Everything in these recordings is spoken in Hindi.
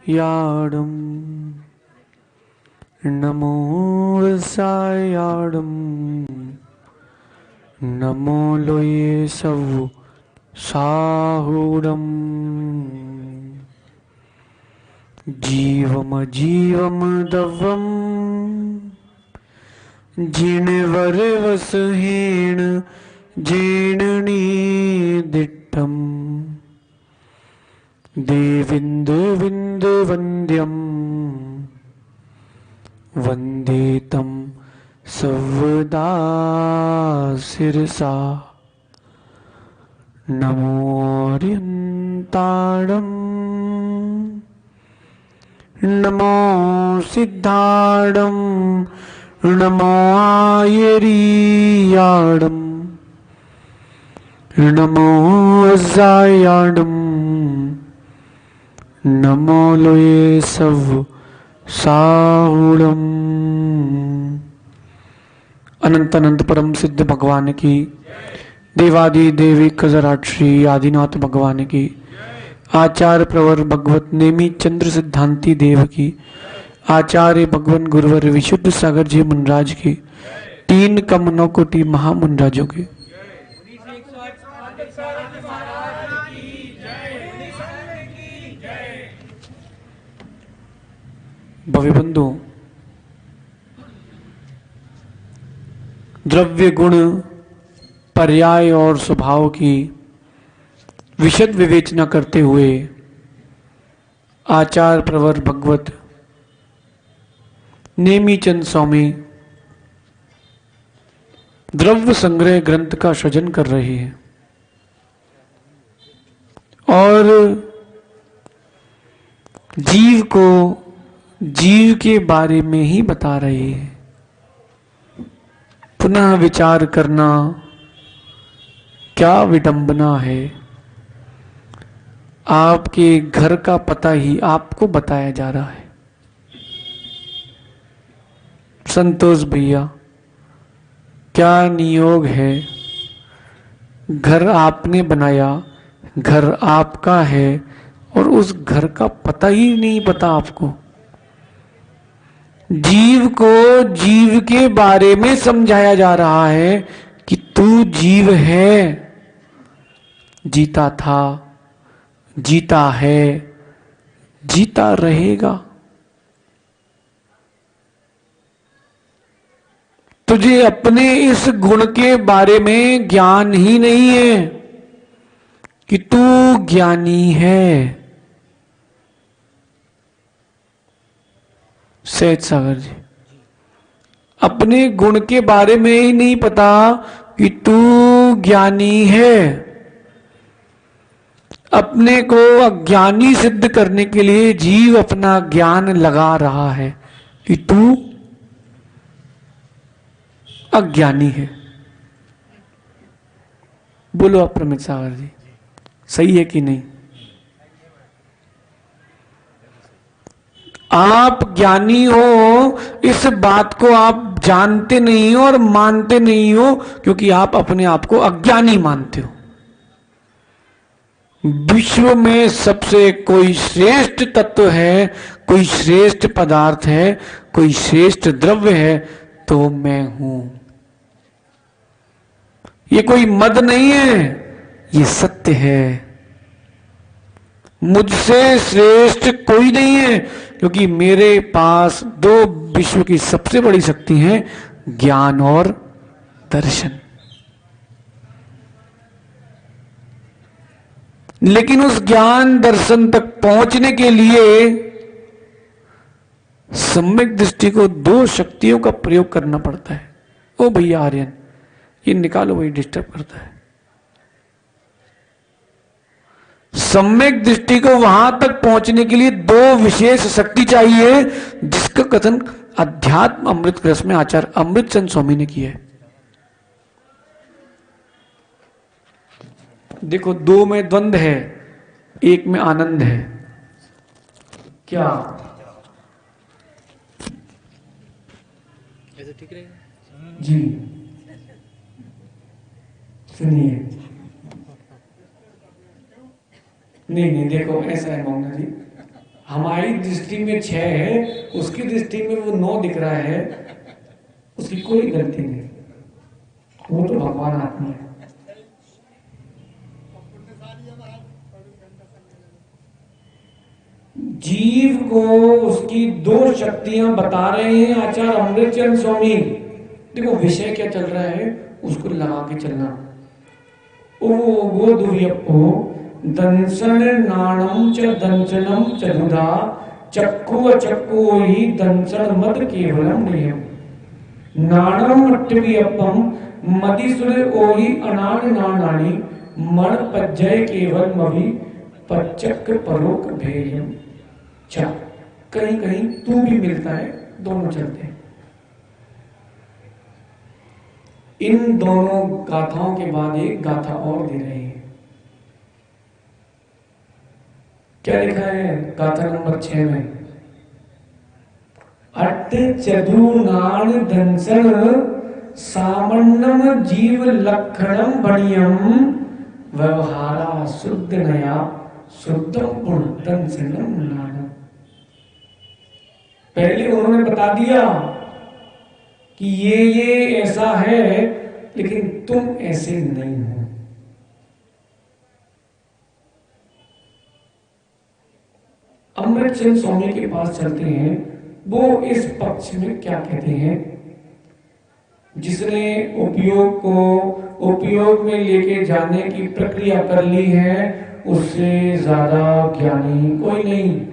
याडम नमो सायाडम नमो लोये सवु साहुडम जीवम जीवम दवम जिणवर वसहीण जीणनी दिट्ठम देविंदु विंदु वंद्यम वंदेतम सर्वदा शिरसा नमोऽर्यन्ताणं नमो सिद्धाणं नमो आयरीयाणं नमो अजायाणं नमो लोये सव साहुणम। अनंत अनंत परम सिद्ध भगवान की, देवादि देवी कजराट श्री आदिनाथ भगवान की, आचार्य प्रवर भगवत नेमी चंद्र सिद्धांति देव की, आचार्य भगवान गुरुवर विशुद्ध सागर जी मुनराज की, तीन कम नौ कोटि महामुनराजों की। भविबंधु, द्रव्य गुण पर्याय और स्वभाव की विशद विवेचना करते हुए आचार्य प्रवर भगवत नेमीचंद स्वामी द्रव्य संग्रह ग्रंथ का सृजन कर रहे हैं और जीव को जीव के बारे में ही बता रहे हैं। पुनः विचार करना क्या विडंबना है। आपके घर का पता ही आपको बताया जा रहा है। संतोष भैया, क्या नियोग है। घर आपने बनाया, घर आपका है और उस घर का पता ही नहीं पता आपको। जीव को जीव के बारे में समझाया जा रहा है कि तू जीव है, जीता था, जीता है, जीता रहेगा। तुझे अपने इस गुण के बारे में ज्ञान ही नहीं है कि तू ज्ञानी है। सहज सागर जी, अपने गुण के बारे में ही नहीं पता कि तू ज्ञानी है। अपने को अज्ञानी सिद्ध करने के लिए जीव अपना ज्ञान लगा रहा है कि तू अज्ञानी है। बोलो अप्रमित सागर जी, सही है कि नहीं। आप ज्ञानी हो, इस बात को आप जानते नहीं हो और मानते नहीं हो क्योंकि आप अपने आप को अज्ञानी मानते हो। विश्व में सबसे कोई श्रेष्ठ तत्व है, कोई श्रेष्ठ पदार्थ है, कोई श्रेष्ठ द्रव्य है तो मैं हूं। ये कोई मद नहीं है, ये सत्य है। मुझसे श्रेष्ठ कोई नहीं है क्योंकि मेरे पास दो विश्व की सबसे बड़ी शक्ति है, ज्ञान और दर्शन। लेकिन उस ज्ञान दर्शन तक पहुंचने के लिए सम्यक दृष्टि को दो शक्तियों का प्रयोग करना पड़ता है। ओ भैया आर्यन, ये निकालो, वही डिस्टर्ब करता है। सम्यक दृष्टि को वहां तक पहुंचने के लिए दो विशेष शक्ति चाहिए, जिसका कथन अध्यात्म अमृत रस में आचार्य अमृतचंद स्वामी ने किया है। देखो, दो में द्वंद्व है, एक में आनंद है। क्या ऐसे ठीक रहेगा जी? सुनिए, नहीं नहीं, देखो ऐसा है मोहना जी, हमारी दृष्टि में 6 है, उसकी दृष्टि में वो 9 दिख रहा है, उसकी कोई गलती नहीं, वो तो भगवान आत्मा है। जीव को उसकी 2 शक्तियां बता रहे हैं आचार्य अमृतचंद स्वामी। देखो विषय क्या चल रहा है, उसको लगा के चलना। ओ वो दुर्यप्पो दंसन नाणम च दंसनम चलुदा चक्कु अचक्कु ही दंसन मद केवलम नियम नाणम अट्टवियप्पम मदिसुर ओहि अनान नानानि मण पज्जय केवल मवि पच्चक्र परोक भेयम। चा कहीं कहीं तू भी मिलता है, दोनों चलते हैं। इन दोनों गाथाओं के बाद एक गाथा और दे रहे हैं। क्या लिखा है गाथा नंबर 6 में? अट्ट चतुर्नान दंसन सामन्नम जीव लक्षणम बणियम व्यवहारा शुद्ध नया शुद्धम गुण दंसनम नानम। पहले उन्होंने बता दिया कि ये ऐसा है, लेकिन तुम ऐसे नहीं हो। अमृतचंद स्वामी के पास चलते हैं, वो इस पक्ष में क्या कहते हैं। जिसने उपयोग में लेके जाने की प्रक्रिया कर ली है, उससे ज्यादा ज्ञानी कोई नहीं।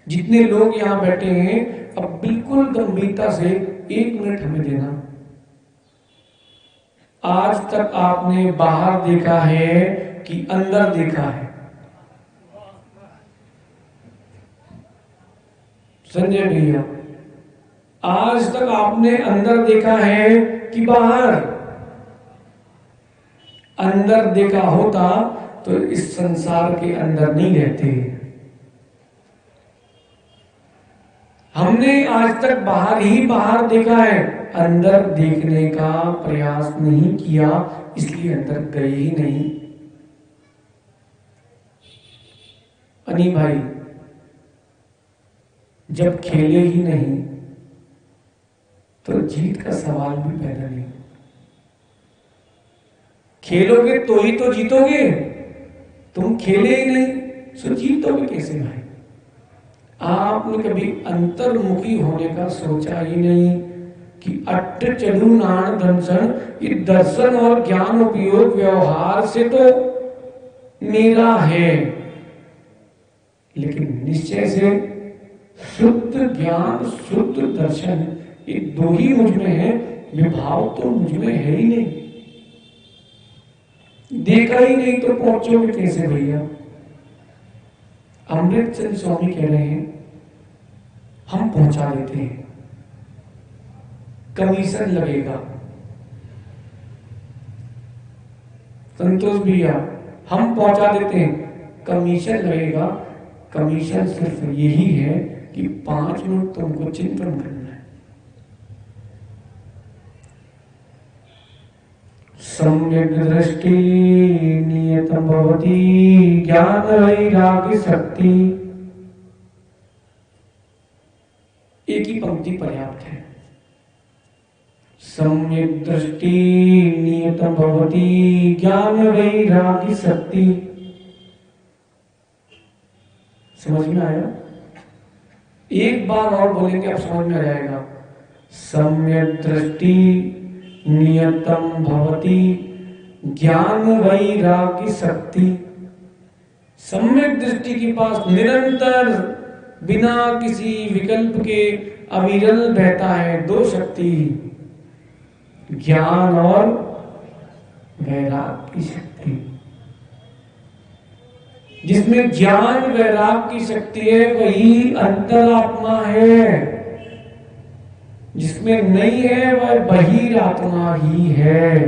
जितने लोग यहां बैठे हैं, अब बिल्कुल गंभीरता से 1 मिनट हमें देना। आज तक आपने बाहर देखा है कि अंदर देखा है? संजय भैया, आज तक आपने अंदर देखा है कि बाहर? अंदर देखा होता तो इस संसार के अंदर नहीं रहते। हमने आज तक बाहर ही बाहर देखा है, अंदर देखने का प्रयास नहीं किया, इसलिए अंदर गए ही नहीं। अनी भाई, जब खेले ही नहीं तो जीत का सवाल भी पैदा नहीं। खेलोगे तो ही तो जीतोगे, तुम खेले ही नहीं तो जीतोगे कैसे भाई? आपने कभी अंतर्मुखी होने का सोचा ही नहीं कि अट्ट चलू नाण दंसन, ये दर्शन और ज्ञान उपयोग व्यवहार से तो मेरा है, लेकिन निश्चय से शुद्ध ज्ञान शुद्ध दर्शन ये 2 ही मुझ में है, विभाव तो मुझ में है ही नहीं। देखा ही नहीं तो पहुंचोगे कैसे भैया? अमृतचंद स्वामी कह रहे हैं हम पहुंचा देते हैं, कमीशन लगेगा। संतोष भैया, हम पहुंचा देते हैं, कमीशन लगेगा। कमीशन सिर्फ यही है कि 5 मिनट तुमको चिंतन करना है। सम्यक दृष्टि नियतम भवति ज्ञान वैराग्य शक्ति। एक ही पंक्ति पर्याप्त है। सम्यक दृष्टि नियतम भवति ज्ञान वैराग्य शक्ति। समझ में आया? एक बार और बोलेंगे, अब समझ में आ जाएगा। सम्यक दृष्टि नियतम भवति ज्ञान वैराग्य शक्ति। सम्यक दृष्टि के पास निरंतर बिना किसी विकल्प के अविरल बहता है 2 शक्ति, ज्ञान और वैराग्य की शक्ति। जिसमें ज्ञान वैराग्य की शक्ति है वही अंतरात्मा है, जिसमें नहीं है वह बहिरात्मा ही है।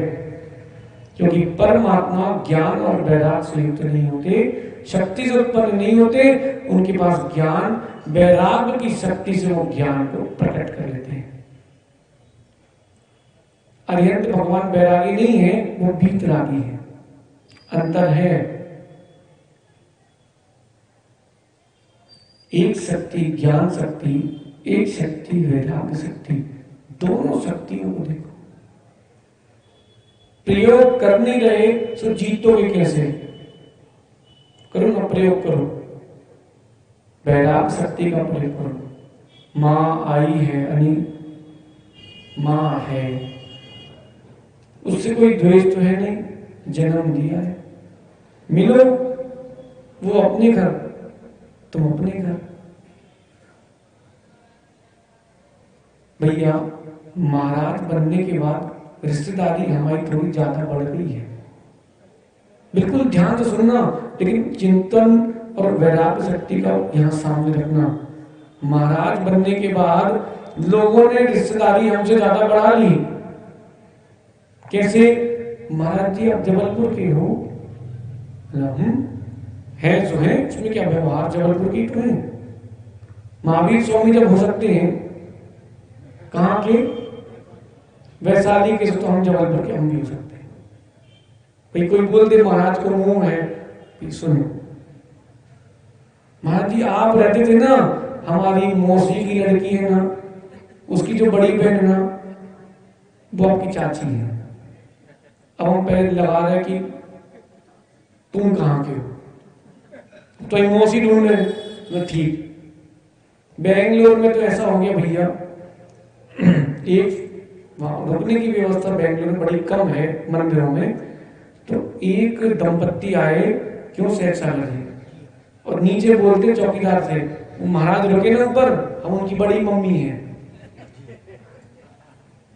क्योंकि परमात्मा ज्ञान और वैराग्य से युक्त नहीं होते, शक्ति से उत्पन्न नहीं होते, उनके पास ज्ञान वैराग्य की शक्ति से वो ज्ञान को प्रकट कर लेते हैं। अरिहंत भगवान वैरागी नहीं है, वो वीतरागी है। अंतर है। एक शक्ति ज्ञान शक्ति, एक शक्ति वैराग्य शक्ति। दोनों शक्तियों को देखो। प्रयोग कर नहीं रहे तो जीतोगे कैसे? करो ना, प्रयोग करो, वैराग्य शक्ति का प्रयोग करो। माँ आई है, अनी माँ है, उससे कोई द्वेष तो है नहीं, जन्म दिया है। मिलो, वो अपने घर, तुम अपने घर। भैया महाराज बनने के बाद रिश्तेदारी हमारी थोड़ी ज्यादा बढ़ गई है। बिल्कुल ध्यान से सुनना, लेकिन चिंतन और वैराग्य शक्ति का यहाँ सामने रखना। महाराज बनने के बाद लोगों ने रिश्तेदारी हमसे ज्यादा बढ़ा ली। कैसे? महाराज जी आप जबलपुर के हो? है जो है, उसमें क्या व्यवहार जबलपुर की तो है। महावीर स्वामी जब हो सकते हैं, कहाँ के? वैशाली के, तो हम जबलपुर के हम भी हो सकते हैं। भाई कोई बोल दे महाराज को मुंह है, सुनो महाराज जी आप रहते थे ना, हमारी मौसी की लड़की है ना, उसकी जो बड़ी बहन है ना, वो आपकी चाची है। अब हम पहले लगा रहे कि तुम कहाँ के हो, तो मौसी ढूंढ रहे। ठीक, बेंगलोर में तो ऐसा हो गया भैया, एक वहां रुकने की व्यवस्था बेंगलोर में बड़ी कम है मंदिरों में। तो एक दंपत्ति आए, क्यों सेक्स आ रही, और नीचे बोलते चौकीदार से, वो महाराज रुके ना ऊपर, हम उनकी बड़ी मम्मी है।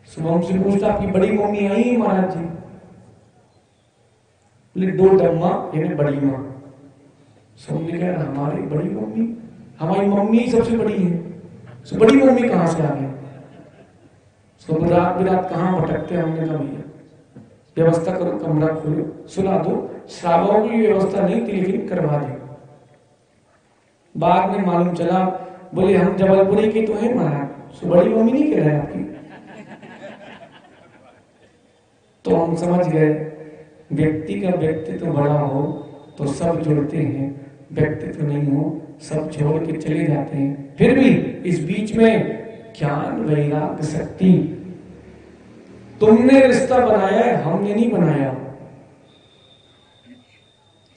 सुबह हमसे पूछता आपकी बड़ी मम्मी आई महाराज जी? बोले दो डम्मा यानी बड़ी माँ। सबने कहा हमारी बड़ी मम्मी, हमारी मम्मी सबसे बड़ी है, तो बड़ी मम्मी कहाँ से आ गई? तो रात बिरात कहाँ भटकते हैं? हमने कहा भैया व्यवस्था करो, कमरा खोलो, सुला दो। श्रावकों की व्यवस्था नहीं थी, लेकिन करवा दी। बाद में मालूम चला, बोले हम जबलपुरी के तो हैं महाराज, तो बड़ी मम्मी नहीं कह रहे आपकी। तो हम समझ गए, व्यक्ति का व्यक्तित्व बड़ा हो तो सब जुड़ते हैं, व्यक्तित्व नहीं हो सब छोड़ के चले जाते हैं। फिर भी इस बीच में ज्ञान वैराग्य शक्ति, तुमने रिश्ता बनाया है, हमने नहीं बनाया।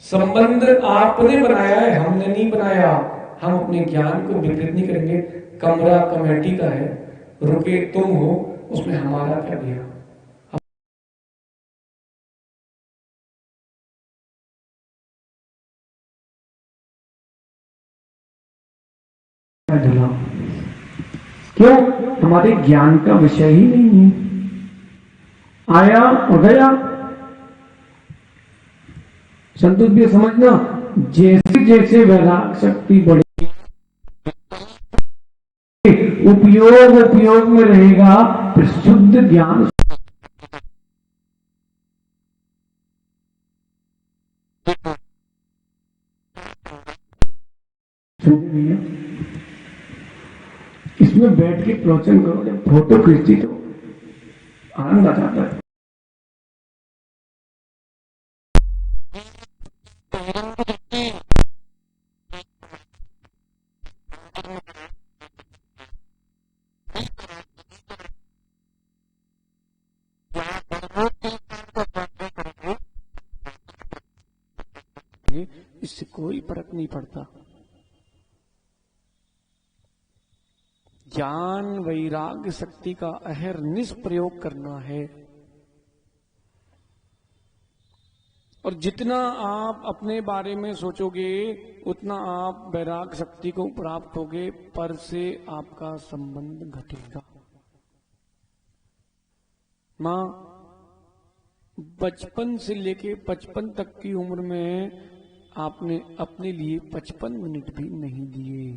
संबंध आपने बनाया है, हमने नहीं बनाया। हम अपने ज्ञान को विकृत नहीं करेंगे। कमरा कमेटी का है, रुके तुम हो, उसमें हमारा क्या गया? क्यों? हमारे ज्ञान का विषय ही नहीं है। आया और गया। संतोष भी समझना, जैसे जैसे वैराग्य शक्ति बढ़ेगी, उपयोग में रहेगा, फिर शुद्ध ज्ञान इसमें बैठ के प्रवचन करो, जब फोटो खींचती तो आनंद आ जाता है। इससे कोई फर्क नहीं पड़ता। ज्ञान वैराग्य शक्ति का अहरनिश प्रयोग करना है। और जितना आप अपने बारे में सोचोगे उतना आप वैराग्य शक्ति को प्राप्त होगे, पर से आपका संबंध घटेगा। मां बचपन से लेके 55 तक की उम्र में आपने अपने लिए 55 मिनट भी नहीं दिए।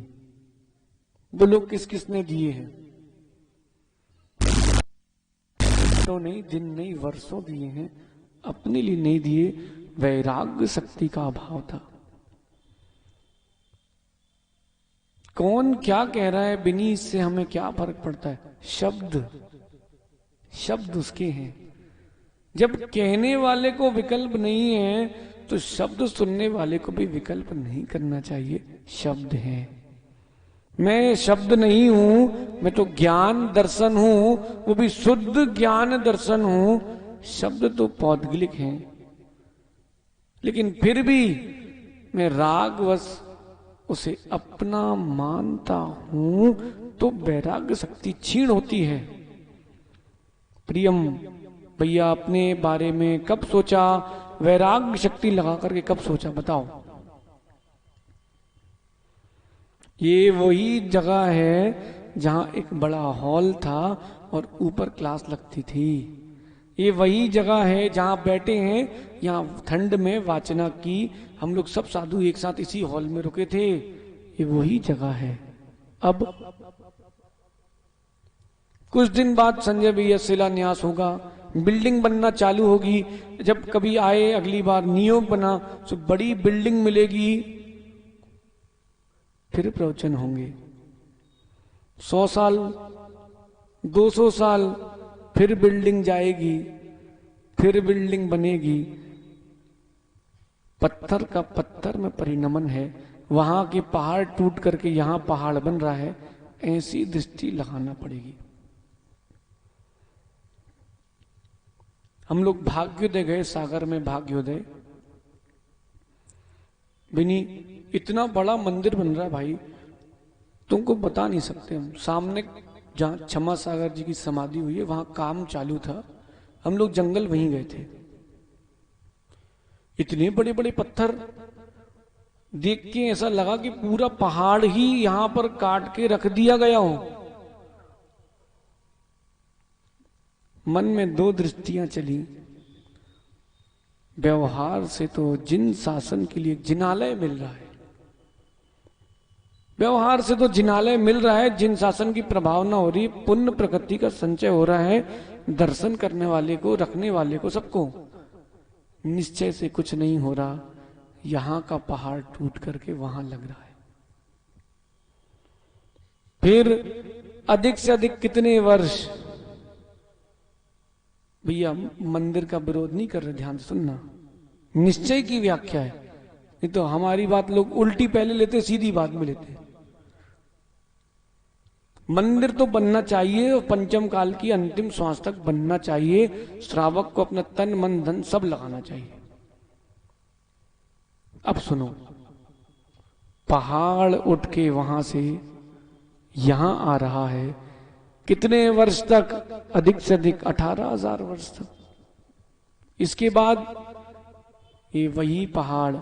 बोलो किस किसने दिए हैं? तो नहीं, दिन नहीं, वर्षों दिए हैं, अपने लिए नहीं दिए। वैराग्य शक्ति का अभाव था। कौन क्या कह रहा है बिनी, इससे हमें क्या फर्क पड़ता है? शब्द उसके हैं। जब कहने वाले को विकल्प नहीं है तो शब्द सुनने वाले को भी विकल्प नहीं करना चाहिए। शब्द है, मैं शब्द नहीं हूं, मैं तो ज्ञान दर्शन हूं, वो भी शुद्ध ज्ञान दर्शन हूं। शब्द तो पौद्गलिक हैं, लेकिन फिर भी मैं रागवश उसे अपना मानता हूं, तो वैराग्य शक्ति क्षीण होती है। प्रियम भैया, अपने बारे में कब सोचा? वैराग्य शक्ति लगा करके कब सोचा बताओ? ये वही जगह है जहां एक बड़ा हॉल था और ऊपर क्लास लगती थी। ये वही जगह है जहां बैठे हैं, यहाँ ठंड में वाचना की, हम लोग सब साधु एक साथ इसी हॉल में रुके थे। ये वही जगह है। अब कुछ दिन बाद संजय भैया शिलान्यास होगा, बिल्डिंग बनना चालू होगी। जब कभी आए अगली बार नियोग बना तो बड़ी बिल्डिंग मिलेगी, फिर प्रवचन होंगे। 100 साल 200 साल फिर बिल्डिंग जाएगी, फिर बिल्डिंग बनेगी। पत्थर का पत्थर में परिणमन है। वहां के पहाड़ टूट करके यहां पहाड़ बन रहा है। ऐसी दृष्टि लगाना पड़ेगी। हम लोग भाग्योदय गए, सागर में भाग्योदय। बिनी इतना बड़ा मंदिर बन रहा है भाई, तुमको बता नहीं सकते हम। सामने जहां क्षमा सागर जी की समाधि हुई है, वहां काम चालू था। हम लोग जंगल वहीं गए थे। इतने बड़े बड़े पत्थर देख के ऐसा लगा कि पूरा पहाड़ ही यहां पर काट के रख दिया गया हो। मन में 2 दृष्टियां चली। व्यवहार से तो जिन शासन के लिए जिनालय मिल रहा है, व्यवहार से तो जिनालय मिल रहा है, जिन शासन की प्रभावना हो रही, पुण्य प्रकृति का संचय हो रहा है, दर्शन करने वाले को, रखने वाले को, सबको। निश्चय से कुछ नहीं हो रहा। यहां का पहाड़ टूट करके वहां लग रहा है। फिर अधिक से अधिक कितने वर्ष, भैया मंदिर का विरोध नहीं कर रहे, ध्यान से सुनना, निश्चय की व्याख्या है। नहीं तो हमारी बात लोग उल्टी पहले लेते, सीधी बाद में लेते। मंदिर तो बनना चाहिए और पंचम काल की अंतिम श्वास तक बनना चाहिए। श्रावक को अपना तन मन धन सब लगाना चाहिए। अब सुनो, पहाड़ उठ के वहां से यहां आ रहा है। कितने वर्ष तक? अधिक से अधिक 18,000 वर्ष तक। इसके बाद ये वही पहाड़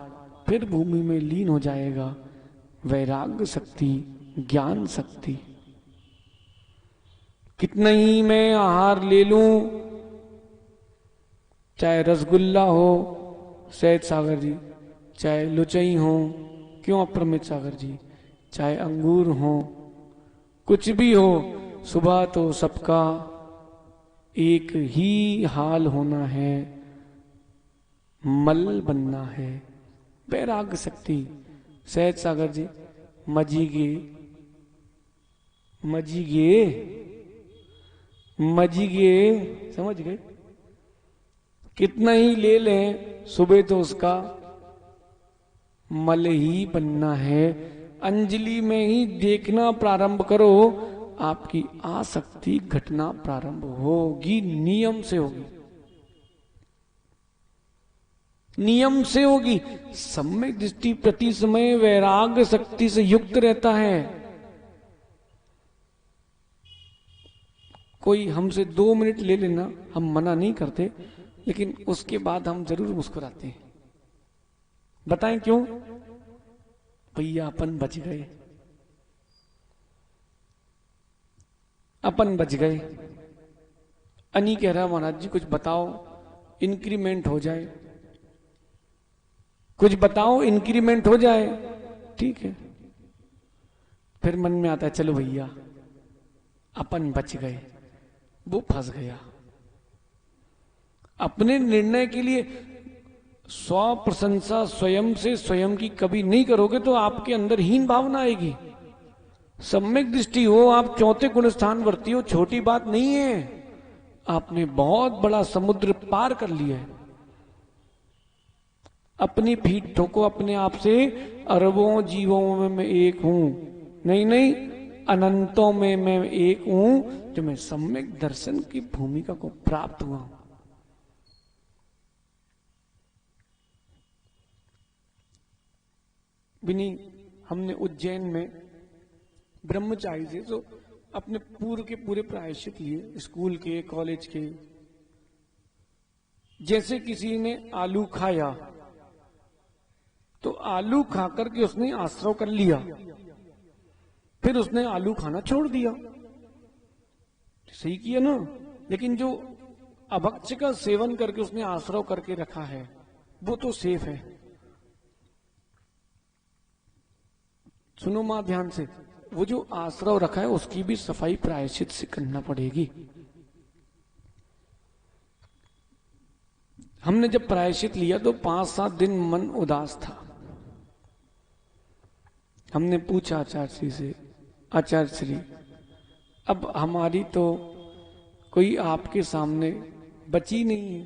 फिर भूमि में लीन हो जाएगा। वैराग्य शक्ति, ज्ञान शक्ति। कितना ही मैं आहार ले लूं, चाहे रसगुल्ला हो शहद सागर जी, चाहे लुचई हो, क्यों अप्रमित सागर जी, चाहे अंगूर हो, कुछ भी हो, सुबह तो सबका एक ही हाल होना है, मल बनना है। वैराग्य शक्ति। सहज सागर जी, मजीगे मजीगे मजीगे, समझ गए? कितना ही ले लें, सुबह तो उसका मल ही बनना है। अंजलि में ही देखना प्रारंभ करो, आपकी आसक्ति घटना प्रारंभ होगी। नियम से होगी, नियम से होगी। सम्यक दृष्टि प्रति समय वैराग्य शक्ति से युक्त रहता है। कोई हमसे 2 मिनट ले लेना, हम मना नहीं करते, लेकिन उसके बाद हम जरूर मुस्कुराते हैं। बताएं क्यों? भैया अपन बच गए, अपन बच गए। अनी कह रहा महाराज जी कुछ बताओ, इंक्रीमेंट हो जाए, कुछ बताओ इंक्रीमेंट हो जाए। ठीक है, फिर मन में आता है चलो भैया अपन बच गए। वो फंस गया। अपने निर्णय के लिए स्व प्रशंसा स्वयं से स्वयं की कभी नहीं करोगे तो आपके अंदर हीन भावना आएगी। सम्यक दृष्टि हो, आप 4थे गुण स्थान वर्ती हो, छोटी बात नहीं है। आपने बहुत बड़ा समुद्र पार कर लिया है। अपनी पीठ ठोको अपने आप से, अरबों जीवों में मैं एक हूं, नहीं नहीं, अनंतों में मैं एक हूं, जो मैं सम्यक दर्शन की भूमिका को प्राप्त हुआ हूं। बिनी हमने उज्जैन में ब्रह्मचारी से तो अपने पूर्व के पूरे प्रायश्चित लिए, स्कूल के, कॉलेज के। जैसे किसी ने आलू खाया तो आलू खाकर के उसने आश्रव कर लिया, फिर उसने आलू खाना छोड़ दिया, सही किया ना। लेकिन जो अभक्ष्य का सेवन करके उसने आश्रव करके रखा है वो तो सेफ है। सुनो मां ध्यान से, वो जो आश्रव रखा है उसकी भी सफाई प्रायश्चित से करना पड़ेगी। हमने जब प्रायश्चित लिया तो 5-7 दिन मन उदास था। हमने पूछा आचार्य श्री से, आचार्य श्री अब हमारी तो कोई आपके सामने बची नहीं है।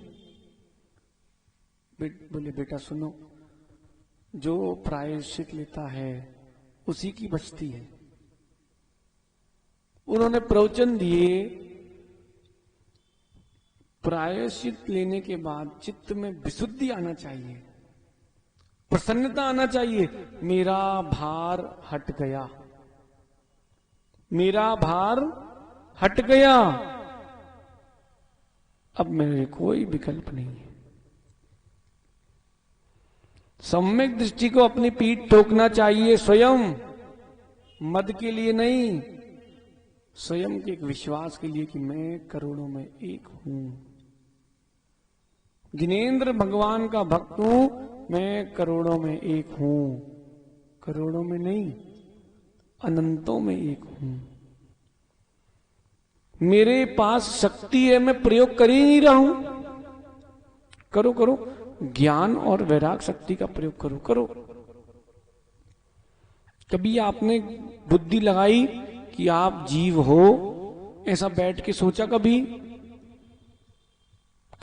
बोले बेटा सुनो, जो प्रायश्चित लेता है उसी की बचती है। उन्होंने प्रवचन दिए, प्रायश्चित लेने के बाद चित्त में विशुद्धि आना चाहिए, प्रसन्नता आना चाहिए। मेरा भार हट गया, मेरा भार हट गया, अब मेरे कोई विकल्प नहीं है। सम्यक दृष्टि को अपनी पीठ ठोकना चाहिए स्वयं, मद के लिए नहीं, स्वयं के एक विश्वास के लिए कि मैं करोड़ों में एक हूं, जिनेंद्र भगवान का भक्त हूं, मैं करोड़ों में एक हूं, करोड़ों में नहीं अनंतों में एक हूं। मेरे पास शक्ति है, मैं प्रयोग कर ही नहीं रहा हूं। करो करो, ज्ञान और वैराग शक्ति का प्रयोग करो करो। कभी आपने बुद्धि लगाई कि आप जीव हो, ऐसा बैठ के सोचा कभी?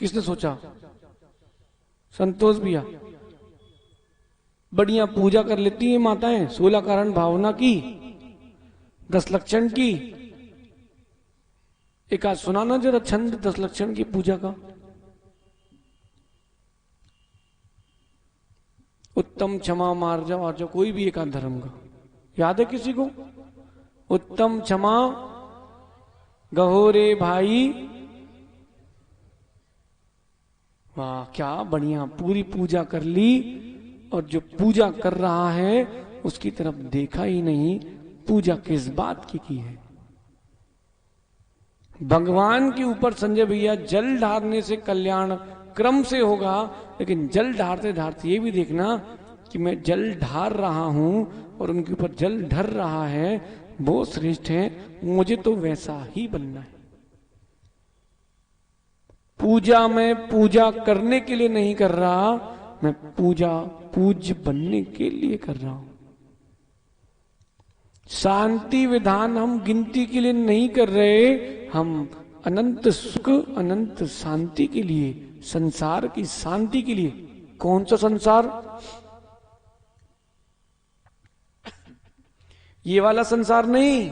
किसने सोचा? संतोष भैया बढ़िया पूजा कर लेती हैं माताएं, 16 कारण भावना की, 10 लक्षण की। एक आज सुनाना जरा छंद 10 लक्षण की पूजा का। उत्तम, क्षमा, मार्जव, आर्जव, कोई भी एक आध धर्म का याद है किसी को? उत्तम, क्षमा, गहोरे भाई, वाह क्या बढ़िया, पूरी पूजा कर ली। और जो पूजा कर रहा है उसकी तरफ देखा ही नहीं, पूजा किस बात की है? भगवान के ऊपर संजय भैया जल ढारने से कल्याण क्रम से होगा, लेकिन जल ढारते ढारते ये भी देखना कि मैं जल ढार रहा हूं और उनके ऊपर जल ढर रहा है, वो श्रेष्ठ है, मुझे तो वैसा ही बनना है। पूजा मैं पूजा करने के लिए नहीं कर रहा, मैं पूजा पूज्य बनने के लिए कर रहा हूं। शांति विधान हम गिनती के लिए नहीं कर रहे, हम अनंत सुख अनंत शांति के लिए, संसार की शांति के लिए। कौन सा संसार? ये वाला संसार नहीं,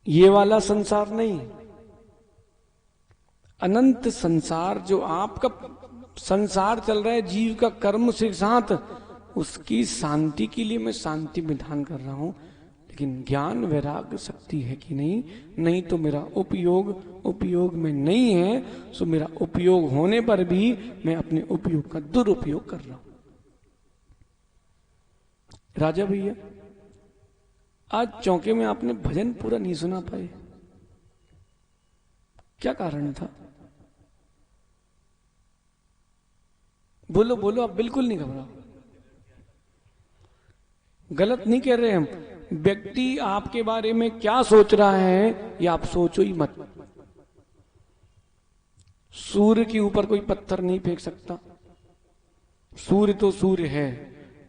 ये वाला संसार नहीं, अनंत संसार जो आपका संसार चल रहा है जीव का कर्म से साथ, उसकी शांति के लिए मैं शांति विधान कर रहा हूं। लेकिन ज्ञान वैराग्य शक्ति है कि नहीं? नहीं तो मेरा उपयोग में नहीं है, सो मेरा उपयोग होने पर भी मैं अपने उपयोग का दुरुपयोग कर रहा हूं। राजा भैया आज चौके में आपने भजन पूरा नहीं सुना पाए, क्या कारण था? बोलो बोलो, आप बिल्कुल नहीं घबराओ, गलत नहीं कह रहे हम। व्यक्ति आपके बारे में क्या सोच रहा है ये आप सोचो ही मत। सूर्य के ऊपर कोई पत्थर नहीं फेंक सकता, सूर्य तो सूर्य है।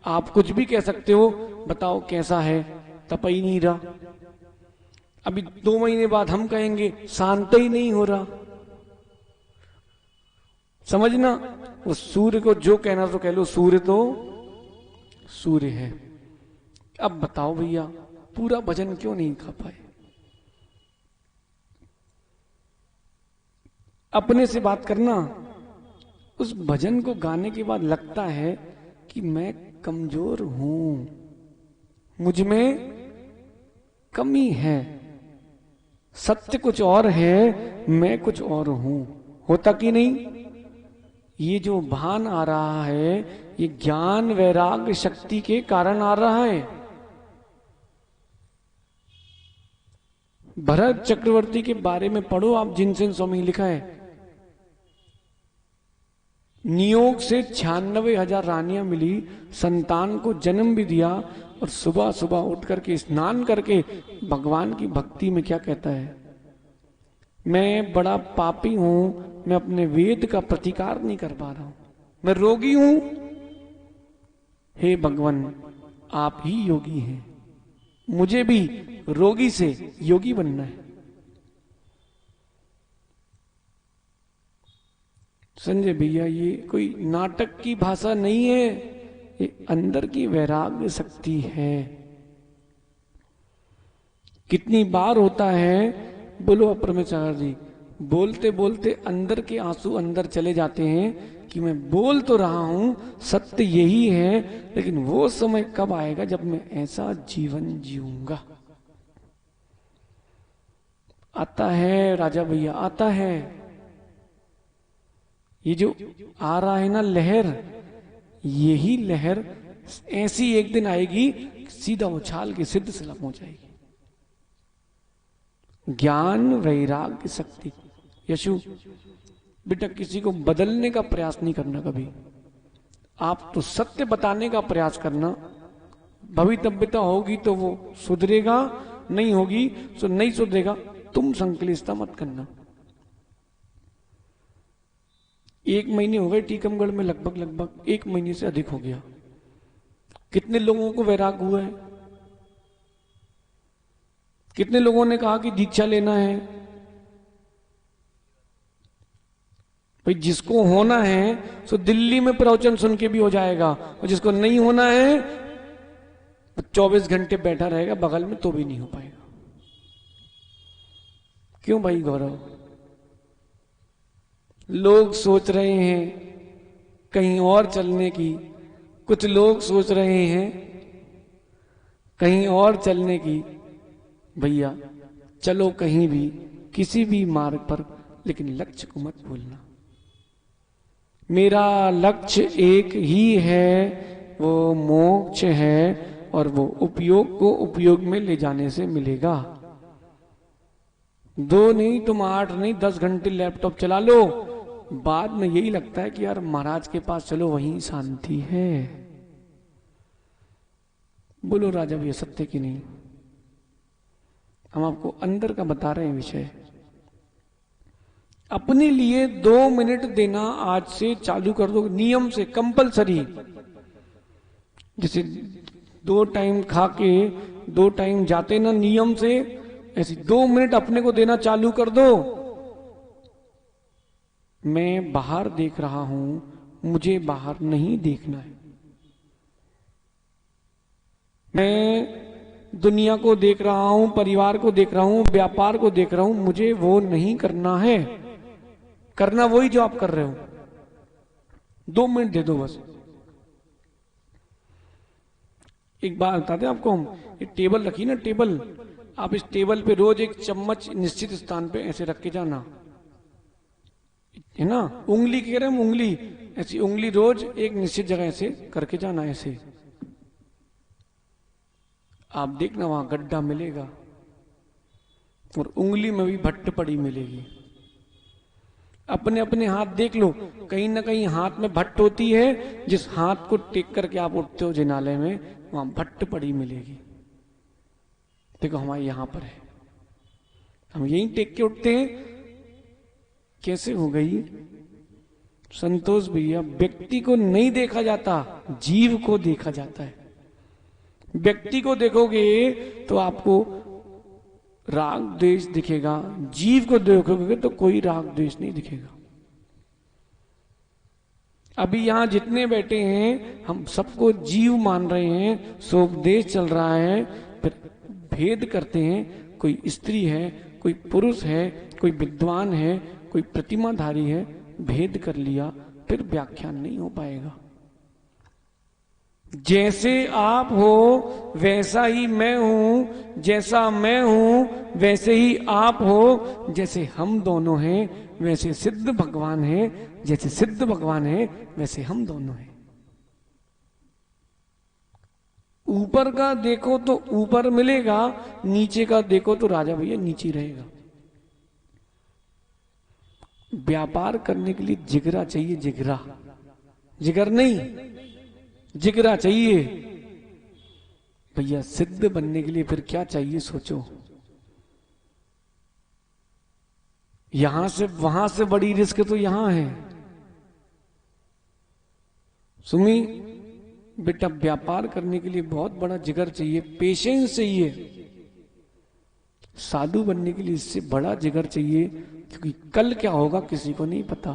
आप कुछ भी कह सकते हो, बताओ कैसा है, तप ही नहीं रहा। अभी 2 महीने बाद हम कहेंगे शांत ही नहीं हो रहा। समझना, वो सूर्य को जो कहना तो कह लो, सूर्य तो सूर्य है। अब बताओ भैया, पूरा भजन क्यों नहीं गा पाए? अपने से बात करना। उस भजन को गाने के बाद लगता है कि मैं कमजोर हूं, मुझ में कमी है, सत्य कुछ और है, मैं कुछ और हूं। होता कि नहीं? ये जो भान आ रहा है, ये ज्ञान वैराग्य शक्ति के कारण आ रहा है। भरत चक्रवर्ती के बारे में पढ़ो आप, जिनसेन स्वामी लिखा है, नियोग से 96,000 रानियां मिली, संतान को जन्म भी दिया, और सुबह सुबह उठ करके स्नान करके भगवान की भक्ति में क्या कहता है, मैं बड़ा पापी हूं, मैं अपने वेद का प्रतिकार नहीं कर पा रहा हूं, मैं रोगी हूं, हे भगवान आप ही योगी हैं, मुझे भी रोगी से योगी बनना है। संजय भैया, ये कोई नाटक की भाषा नहीं है, ये अंदर की वैराग्य शक्ति है। कितनी बार होता है, बोलो अपरमेश्वर जी, बोलते बोलते अंदर के आंसू अंदर चले जाते हैं कि मैं बोल तो रहा हूं, सत्य यही है, लेकिन वो समय कब आएगा जब मैं ऐसा जीवन जीऊंगा। आता है राजा भैया, आता है। ये जो आ रहा है ना लहर, यही लहर ऐसी एक दिन आएगी, सीधा उछाल के सिद्ध से लप हो जाएगी। ज्ञान वैराग्य शक्ति। यशु बेटा, किसी को बदलने का प्रयास नहीं करना कभी, आप तो सत्य बताने का प्रयास करना। भवितव्यता होगी तो वो सुधरेगा, नहीं होगी तो नहीं सुधरेगा, तुम संकलिष्ठता मत करना। 1 महीने हो गए टीकमगढ़ में, लगभग 1 महीने से अधिक हो गया। कितने लोगों को वैराग हुआ है? कितने लोगों ने कहा कि दीक्षा लेना है? भाई जिसको होना है तो दिल्ली में प्रवचन सुन के भी हो जाएगा, और जिसको नहीं होना है तो 24 घंटे बैठा रहेगा बगल में तो भी नहीं हो पाएगा। क्यों भाई गौरव? लोग सोच रहे हैं कहीं और चलने की, कुछ लोग सोच रहे हैं कहीं और चलने की। भैया चलो कहीं भी, किसी भी मार्ग पर, लेकिन लक्ष्य को मत भूलना। मेरा लक्ष्य एक ही है, वो मोक्ष है, और वो उपयोग को उपयोग में ले जाने से मिलेगा। 2 नहीं, तुम 8 नहीं, 10 घंटे लैपटॉप चला लो, बाद में यही लगता है कि यार महाराज के पास चलो, वहीं शांति है। बोलो राजा भैया, सत्य की नहीं? हम आपको अंदर का बता रहे हैं विषय। अपने लिए 2 मिनट देना आज से चालू कर दो, नियम से, कंपलसरी। जैसे 2 टाइम खा के 2 टाइम जाते ना नियम से, ऐसे 2 मिनट अपने को देना चालू कर दो। मैं बाहर देख रहा हूं, मुझे बाहर नहीं देखना है। मैं दुनिया को देख रहा हूं, परिवार को देख रहा हूं, व्यापार को देख रहा हूं, मुझे वो नहीं करना है। करना वही जो आप कर रहे हो। 2 मिनट दे दो बस। एक बात बताते हैं आपको हम, ये टेबल रखी ना, टेबल, आप इस टेबल पे रोज एक चम्मच निश्चित स्थान पे ऐसे रख के जाना, है ना। उंगली कह रहे हैं, उंगली ऐसी, उंगली रोज एक निश्चित जगह ऐसे करके जाना, ऐसे। आप देखना वहां गड्ढा मिलेगा, और उंगली में भी भट्ट पड़ी मिलेगी। अपने अपने हाथ देख लो, कहीं ना कहीं हाथ में भट्ट होती है। जिस हाथ को टेक करके आप उठते हो जिनालय में, वहां भट्ट पड़ी मिलेगी। देखो हमारे यहां पर है, हम यहीं टेक के उठते हैं। कैसे हो गई? संतोष भैया, व्यक्ति को नहीं देखा जाता, जीव को देखा जाता है। व्यक्ति को देखोगे तो आपको राग द्वेष दिखेगा, जीव को देखोगे तो कोई राग द्वेष नहीं दिखेगा। अभी यहां जितने बैठे हैं हम सबको जीव मान रहे हैं, सोपदेश चल रहा है, फिर भेद करते हैं, कोई स्त्री है, कोई पुरुष है, कोई विद्वान है, कोई प्रतिमाधारी है, भेद कर लिया, फिर व्याख्यान नहीं हो पाएगा। जैसे आप हो वैसा ही मैं हूं, जैसा मैं हूं वैसे ही आप हो, जैसे हम दोनों हैं वैसे सिद्ध भगवान है, जैसे सिद्ध भगवान है वैसे हम दोनों हैं। ऊपर का देखो तो ऊपर मिलेगा, नीचे का देखो तो राजा भैया नीचे रहेगा। व्यापार करने के लिए जिगरा चाहिए, जिगरा, जिगर नहीं, जिगरा चाहिए भैया। सिद्ध बनने के लिए फिर क्या चाहिए सोचो। यहां से वहां से बड़ी रिस्क तो यहां है। सुमी बेटा, व्यापार करने के लिए बहुत बड़ा जिगर चाहिए, पेशेंस चाहिए। साधु बनने के लिए इससे बड़ा जिगर चाहिए, क्योंकि कल क्या होगा किसी को नहीं पता।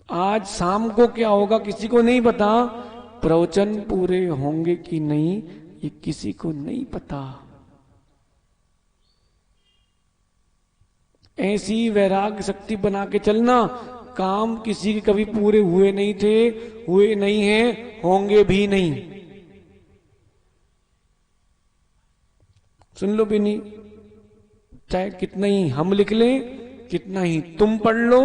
आज शाम को क्या होगा किसी को नहीं पता। प्रवचन पूरे होंगे कि नहीं ये किसी को नहीं पता। ऐसी वैराग्य शक्ति बना के चलना, काम किसी के कभी पूरे हुए नहीं थे, हुए नहीं हैं, होंगे भी नहीं। सुन लो भी नहीं, चाहे कितना ही हम लिख लें, कितना ही तुम पढ़ लो,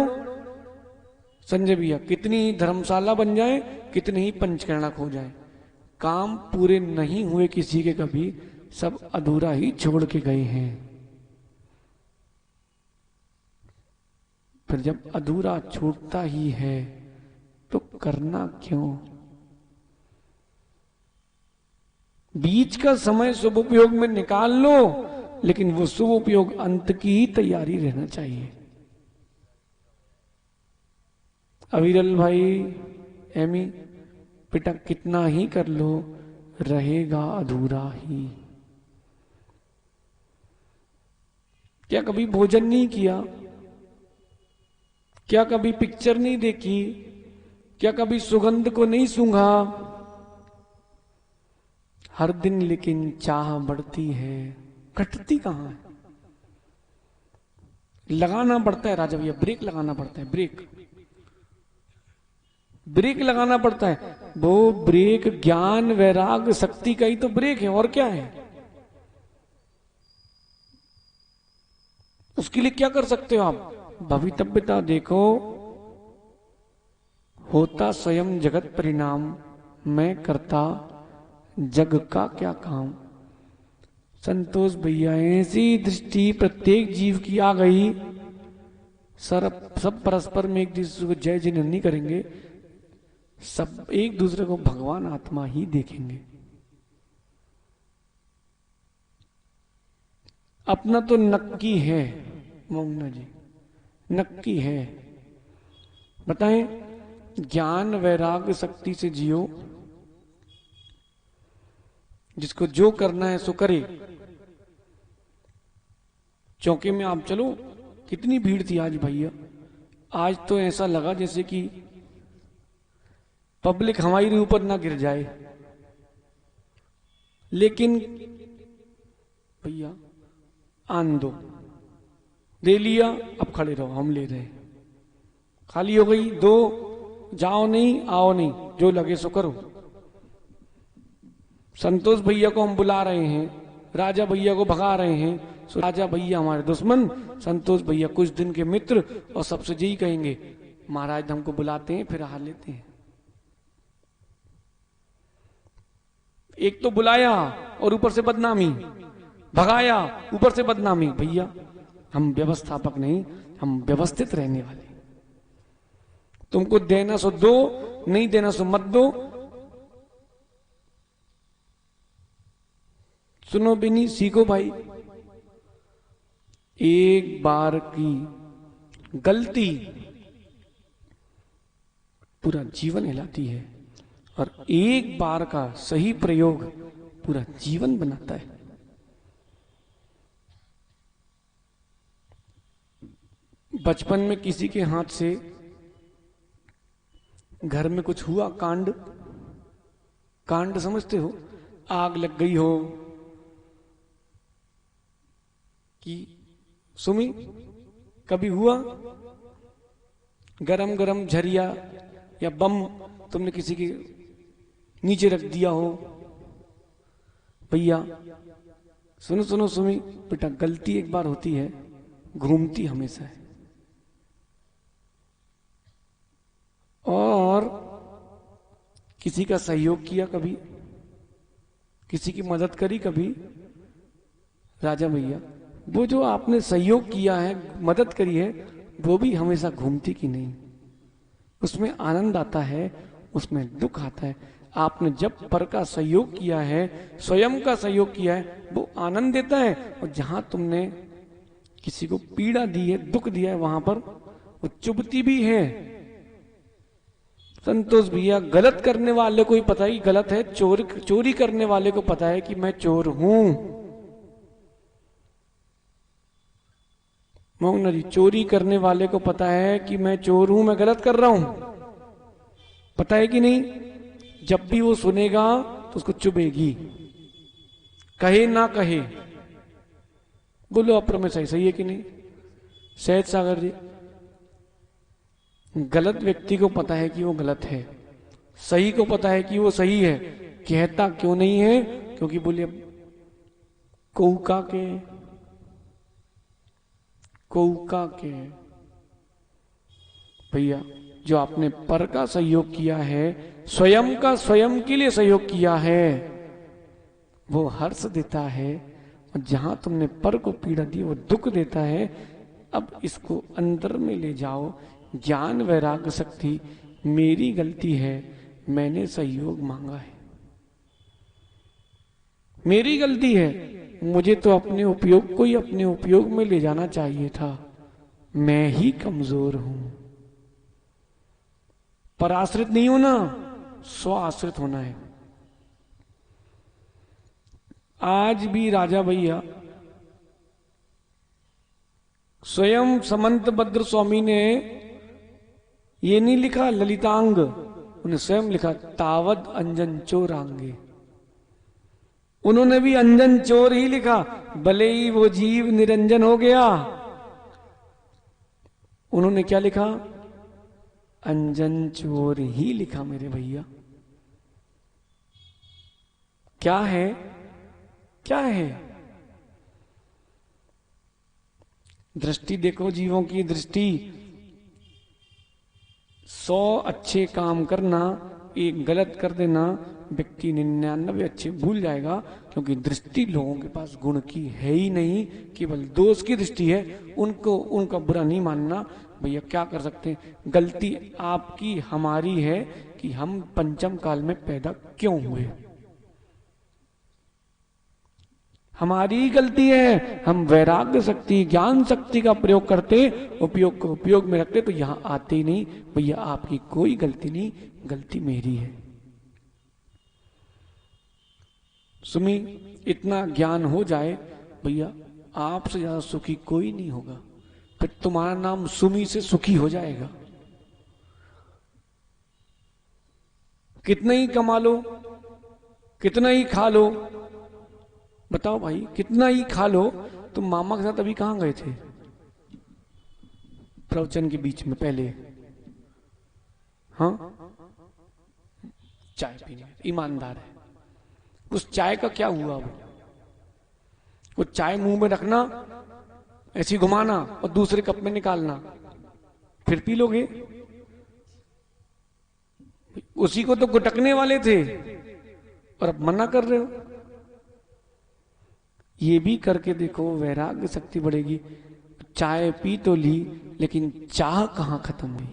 संजय भैया, कितनी ही धर्मशाला बन जाए, कितने ही पंचकर्णक हो जाए, काम पूरे नहीं हुए किसी के कभी, सब अधूरा ही छोड़ के गए हैं। फिर जब अधूरा छूटता ही है तो करना क्यों। बीच का समय शुभ उपयोग में निकाल लो, लेकिन वो शुभ उपयोग अंत की ही तैयारी रहना चाहिए। अविरल भाई, एमी बेटा, कितना ही कर लो रहेगा अधूरा ही। क्या कभी भोजन नहीं किया, क्या कभी पिक्चर नहीं देखी, क्या कभी सुगंध को नहीं सूंघा। हर दिन लेकिन चाह बढ़ती है, कटती कहां है। लगाना पड़ता है राजा भैया, ब्रेक लगाना पड़ता है, ब्रेक, ब्रेक लगाना पड़ता है। वो ब्रेक ज्ञान वैराग शक्ति का ही तो ब्रेक है, और क्या है। उसके लिए क्या कर सकते हो आप। भवितव्यता देखो, होता स्वयं जगत परिणाम, मैं करता जग का क्या काम। संतोष भैया, ऐसी दृष्टि प्रत्येक जीव की आ गई, सब परस्पर में एक दूसरे को जय जिन्ह नहीं करेंगे, सब एक दूसरे को भगवान आत्मा ही देखेंगे। अपना तो नक्की है मोहना जी, नक्की है। बताएं, ज्ञान वैराग्य शक्ति से जियो, जिसको जो करना है सो करे। चौके में आप चलो, कितनी भीड़ थी आज भैया। आज तो ऐसा लगा जैसे कि पब्लिक हमारे ऊपर ना गिर जाए। लेकिन भैया आन दो, दे लिया, अब खड़े रहो, हम ले रहे हैं। खाली हो गई, दो, जाओ नहीं, आओ नहीं, जो लगे सो करो। संतोष भैया को हम बुला रहे हैं, राजा भैया को भगा रहे हैं। सो राजा भैया हमारे दुश्मन, संतोष भैया कुछ दिन के मित्र, और सबसे यही कहेंगे महाराज हमको बुलाते हैं फिर हार लेते हैं। एक तो बुलाया और ऊपर से बदनामी, भगाया ऊपर से बदनामी। भैया हम व्यवस्थापक नहीं, हम व्यवस्थित रहने वाले। तुमको देना सो दो, नहीं देना सो मत दो। सुनो बिनी, सीखो भाई। एक बार की गलती पूरा जीवन हिलाती है, और एक बार का सही प्रयोग पूरा जीवन बनाता है। बचपन में किसी के हाथ से घर में कुछ हुआ, कांड, कांड समझते हो, आग लग गई हो कि सुमी कभी हुआ, गरम गरम झरिया या बम तुमने किसी के नीचे रख दिया हो। भैया सुनो सुनो सुमी, बेटा गलती एक बार होती है, घूमती हमेशा है। और किसी का सहयोग किया कभी, किसी की मदद करी कभी, राजा भैया वो जो आपने सहयोग किया है, मदद करी है, वो भी हमेशा घूमती की नहीं। उसमें आनंद आता है, उसमें दुख आता है। आपने जब पर का सहयोग किया है, स्वयं का सहयोग किया है, वो आनंद देता है। और जहां तुमने किसी को पीड़ा दी है, दुख दिया है, वहां पर वो चुभती भी है। संतोष भैया गलत करने वाले को ही पता है कि गलत है, चोरी करने वाले को पता है कि मैं चोर हूं। मोहन जी, चोरी करने वाले को पता है कि मैं चोर हूं, मैं गलत कर रहा हूं, पता है कि नहीं? जब भी वो सुनेगा तो उसको चुभेगी, कहे ना कहे। बोलो अपर में सही सही है कि नहीं? सहज सागर जी, गलत व्यक्ति को पता है कि वो गलत है, सही को पता है कि वो सही है, कहता क्यों नहीं है? क्योंकि बोले कौका के भैया, जो आपने पर का सहयोग किया है, स्वयं का स्वयं के लिए सहयोग किया है, वो हर्ष देता है। और जहां तुमने पर को पीड़ा दी, वो दुख देता है। अब इसको अंदर में ले जाओ, ज्ञान वैराग्य शक्ति, मेरी गलती है, मैंने सहयोग मांगा है, मेरी गलती है, मुझे तो अपने उपयोग को ही अपने उपयोग में ले जाना चाहिए था, मैं ही कमजोर हूं। पराश्रित नहीं होना, स्व आश्रित होना है। आज भी राजा भैया स्वयं समंत भद्र स्वामी ने ये नहीं लिखा ललितांग, उन्हें स्वयं लिखा तावद अंजन चोरांगे। उन्होंने भी अंजन चोर ही लिखा, भले ही वो जीव निरंजन हो गया। उन्होंने क्या लिखा? अंजन चोर ही लिखा मेरे भैया। क्या है, क्या है? दृष्टि देखो, जीवों की दृष्टि। 100 अच्छे काम करना, एक गलत कर देना, व्यक्ति 99 अच्छे भूल जाएगा। क्योंकि दृष्टि लोगों के पास गुण की है ही नहीं, केवल दोष की दृष्टि है। उनको उनका बुरा नहीं मानना। भैया क्या कर सकते हैं? गलती आपकी हमारी है कि हम पंचम काल में पैदा क्यों हुए, हमारी गलती है। हम वैराग्य शक्ति, ज्ञान शक्ति का प्रयोग करते, उपयोग को उपयोग में रखते, तो यहां आते ही नहीं। भैया आपकी कोई गलती नहीं, गलती मेरी है। सुमी, इतना ज्ञान हो जाए भैया, आपसे ज्यादा सुखी कोई नहीं होगा। फिर तुम्हारा नाम सुमी से सुखी हो जाएगा। कितना ही कमा लो, कितना ही खा लो, बताओ भाई, कितना ही खा लो, तुम मामा के साथ अभी कहां गए थे? प्रवचन के बीच में पहले, हाँ, चाय पीने। ईमानदार है। उस चाय का क्या हुआ? वो चाय मुंह में रखना, ऐसी घुमाना और दूसरे कप में निकालना, फिर पी लोगे? उसी को तो गुटकने वाले थे और अब मना कर रहे हो। ये भी करके देखो, वैराग्य शक्ति बढ़ेगी। चाय पी तो ली, लेकिन चाह कहां खत्म हुई?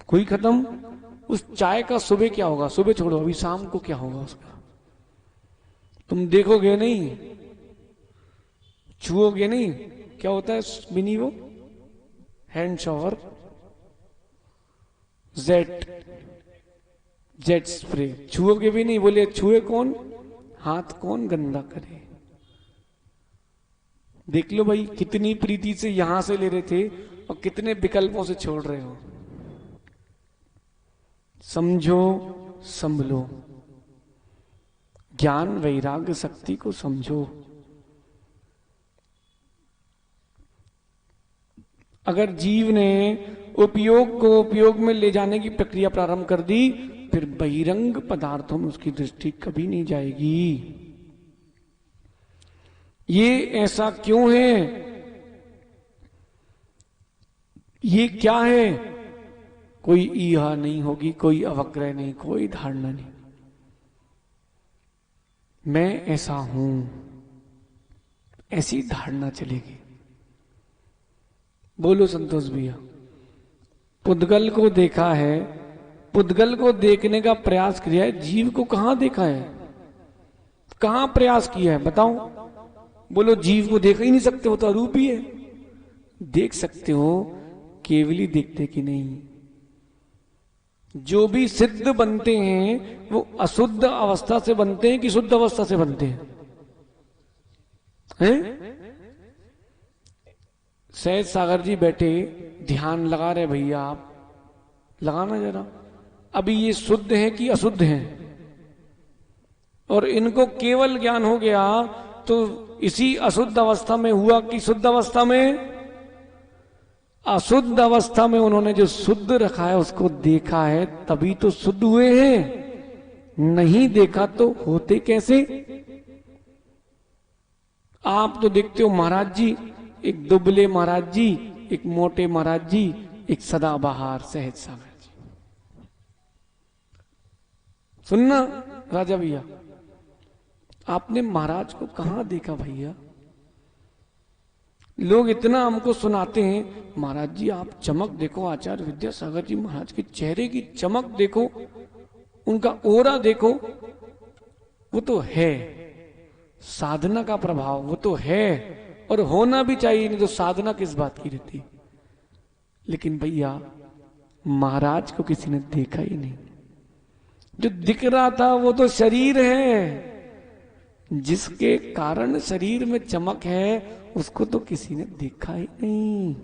कोई खत्म? उस चाय का सुबह क्या होगा? सुबह छोड़ो, अभी शाम को क्या होगा उसका? तुम देखोगे नहीं, छुओगे नहीं, क्या होता है बिनी? वो hand shower jet jet spray, छुओगे भी नहीं, बोले छुए कौन, हाथ कौन गंदा करे। देख लो भाई, कितनी प्रीति से यहां से ले रहे थे और कितने विकल्पों से छोड़ रहे हो। समझो, संभलो, ज्ञान वैराग्य शक्ति को समझो। अगर जीव ने उपयोग को उपयोग में ले जाने की प्रक्रिया प्रारंभ कर दी, फिर बहिरंग पदार्थों में उसकी दृष्टि कभी नहीं जाएगी। ये ऐसा क्यों है, ये क्या है, कोई ईहा नहीं होगी, कोई अवग्रह नहीं, कोई धारणा नहीं। मैं ऐसा हूं, ऐसी धारणा चलेगी। बोलो संतोष भैया। पुद्गल को देखा है, पुद्गल को देखने का प्रयास किया है, जीव को कहां देखा है, कहां प्रयास किया है, बताओ। बोलो जीव को देख ही नहीं सकते हो, तो अरूप ही है। देख सकते हो, केवली देखते कि नहीं। जो भी सिद्ध बनते हैं वो अशुद्ध अवस्था से बनते हैं कि शुद्ध अवस्था से बनते हैं, सहज सागर जी बैठे ध्यान लगा रहे, भैया आप लगाना जरा। अभी ये शुद्ध है कि अशुद्ध है, और इनको केवल ज्ञान हो गया तो इसी अशुद्ध अवस्था में हुआ कि शुद्ध अवस्था में। अशुद्ध अवस्था में उन्होंने जो शुद्ध रखा है उसको देखा है, तभी तो शुद्ध हुए हैं। नहीं देखा तो होते कैसे। आप तो देखते हो महाराज जी, एक दुबले महाराज जी, एक मोटे महाराज जी, एक सदाबहार सहज सागर जी। सुनना राजा भैया, आपने महाराज को कहां देखा भैया। लोग इतना हमको सुनाते हैं, महाराज जी आप चमक देखो, आचार्य विद्यासागर जी महाराज के चेहरे की चमक देखो, उनका ओरा देखो। वो तो है साधना का प्रभाव, वो तो है और होना भी चाहिए, नहीं तो साधना किस बात की रहती। लेकिन भैया महाराज को किसी ने देखा ही नहीं। जो दिख रहा था वो तो शरीर है, जिसके कारण शरीर में चमक है उसको तो किसी ने देखा ही नहीं।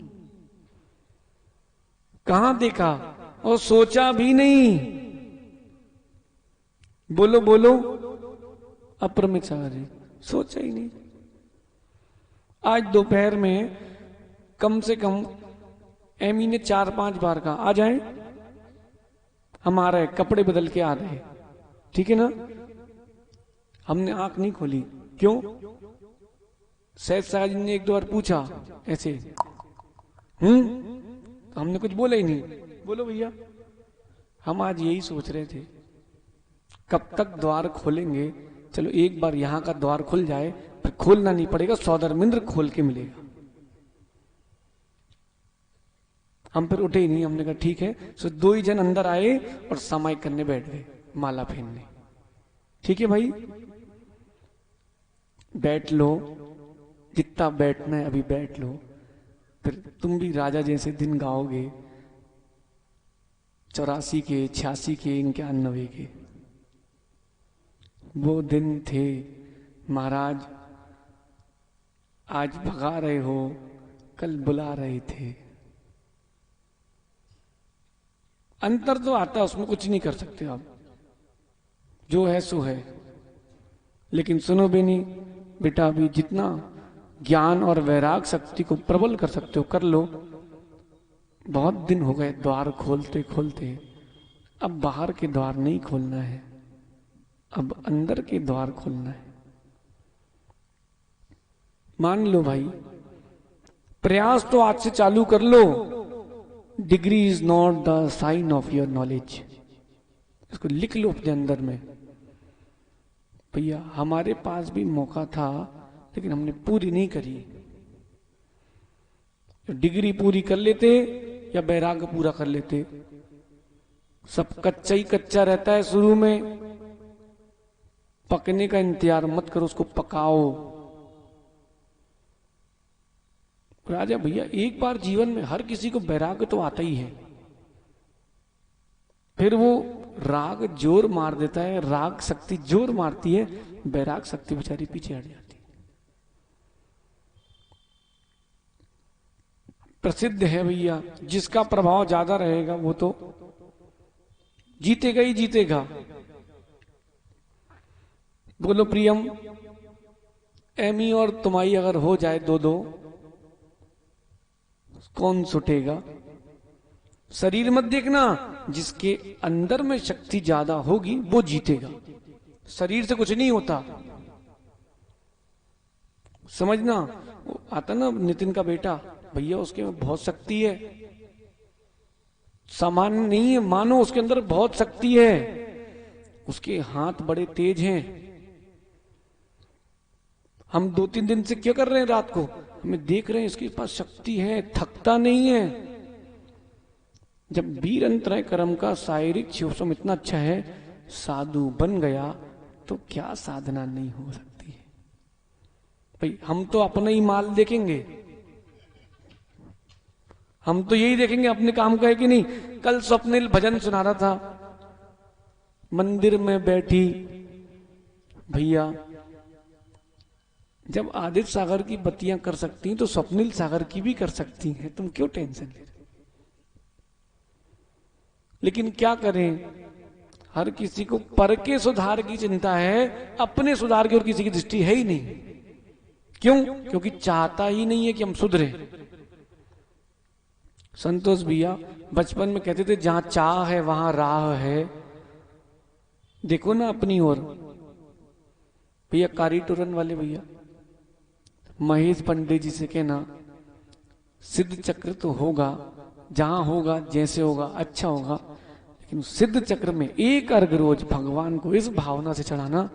कहां देखा, और सोचा भी नहीं। बोलो बोलो अपरमिचारी, सोचा ही नहीं। आज दोपहर में कम से कम एमी ने 4-5 बार कहा आ जाए, हम आ रहे, कपड़े बदल के आ रहे, ठीक है ना। हमने आंख नहीं खोली, क्यों। सहज सागर जी ने 1-2 बार पूछा ऐसे, तो हमने कुछ बोला ही नहीं। बोलो भैया, हम आज यही सोच रहे थे कब तक द्वार खोलेंगे। चलो एक बार यहां का द्वार खुल जाए, फिर खोलना नहीं पड़ेगा, सौदरमिंद्र खोल के मिलेगा। हम फिर उठे ही नहीं, हमने कहा ठीक है। सो 2 ही जन अंदर आए और समाई करने बैठ गए, माला फेरने। ठीक है भाई, बैठ लो, जितना बैठना है अभी बैठ लो, फिर तुम भी राजा जैसे दिन गाओगे, 84 के, 86 के, 91 के। वो दिन थे महाराज, आज भगा रहे हो, कल बुला रहे थे। अंतर तो आता है, उसमें कुछ नहीं कर सकते आप, जो है सो है। लेकिन सुनो बेनी बेटा, अभी जितना ज्ञान और वैराग शक्ति को प्रबल कर सकते हो कर लो। बहुत दिन हो गए द्वार खोलते खोलते, अब बाहर के द्वार नहीं खोलना है, अब अंदर के द्वार खोलना है। मान लो भाई, प्रयास तो आज से चालू कर लो। Degree is not the sign of your knowledge, इसको लिख लो अपने अंदर में। भैया हमारे पास भी मौका था, लेकिन हमने पूरी नहीं करी। डिग्री पूरी कर लेते या वैराग्य पूरा कर लेते। सब कच्चा ही कच्चा रहता है शुरू में, पकने का इंतजार मत करो, उसको पकाओ। राजा भैया एक बार जीवन में हर किसी को वैराग्य तो आता ही है, फिर वो राग जोर मार देता है, राग शक्ति जोर मारती है, बैराग शक्ति बेचारी पीछे हट जाती है। प्रसिद्ध है भैया, जिसका प्रभाव ज्यादा रहेगा वो तो जीतेगा ही जीतेगा। बोलो प्रियम, एमी और तुम्हारी अगर हो जाए दो दो, कौन सुटेगा? शरीर मत देखना, जिसके अंदर में शक्ति ज्यादा होगी वो जीतेगा। शरीर से कुछ नहीं होता, समझना। आता ना नितिन का बेटा, भैया उसके में बहुत शक्ति है, सामान्य नहीं है, मानो उसके अंदर बहुत शक्ति है, उसके हाथ बड़े तेज हैं। हम 2-3 दिन से क्या कर रहे हैं, रात को हमें देख रहे हैं इसके पास शक्ति है, थकता नहीं है। जब वीर अंतराय कर्म का शारीरिक शिवसम इतना अच्छा है, साधु बन गया तो क्या साधना नहीं हो सकती है भाई। हम तो अपना ही माल देखेंगे, हम तो यही देखेंगे अपने काम का है कि नहीं। कल स्वप्निल भजन सुना रहा था, मंदिर में बैठी भैया, जब आदित्य सागर की बत्तियां कर सकती हैं तो स्वप्निल सागर की भी कर सकती हैं, तुम क्यों टेंशन ले रहे? लेकिन क्या करें, हर किसी को पर के सुधार की चिंता है, अपने सुधार की और किसी की दृष्टि है ही नहीं। क्यों? क्योंकि चाहता ही नहीं है कि हम सुधरे। संतोष भैया बचपन में कहते थे, जहां चाह है वहां राह है। देखो ना अपनी ओर, भैया कारी टूरन वाले भैया महेश पंडित जी से कहना, सिद्ध चक्र तो होगा, जहां होगा जैसे होगा अच्छा होगा, लेकिन सिद्ध चक्र में एक अर्घ रोज भगवान को इस भावना से चढ़ाना।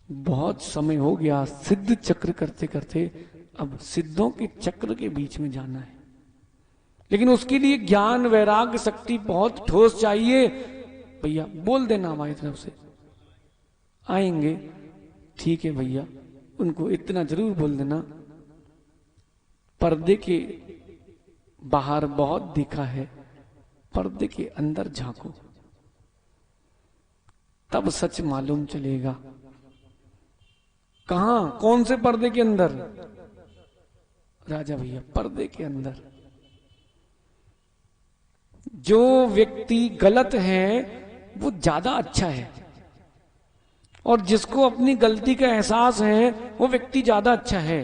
बहुत समय हो गया सिद्ध चक्र करते करते, अब सिद्धों के चक्र के बीच में जाना है, लेकिन उसके लिए ज्ञान वैराग्य शक्ति बहुत ठोस चाहिए। भैया बोल देना हमारी तरफ से आएंगे, ठीक है भैया, उनको इतना जरूर बोल देना, पर्दे के बाहर बहुत दिखा है, पर्दे के अंदर झांको, तब सच मालूम चलेगा। कहां? कौन से पर्दे के अंदर? राजा भैया पर्दे के अंदर। जो व्यक्ति गलत है वो ज्यादा अच्छा है, और जिसको अपनी गलती का एहसास है वो व्यक्ति ज्यादा अच्छा है।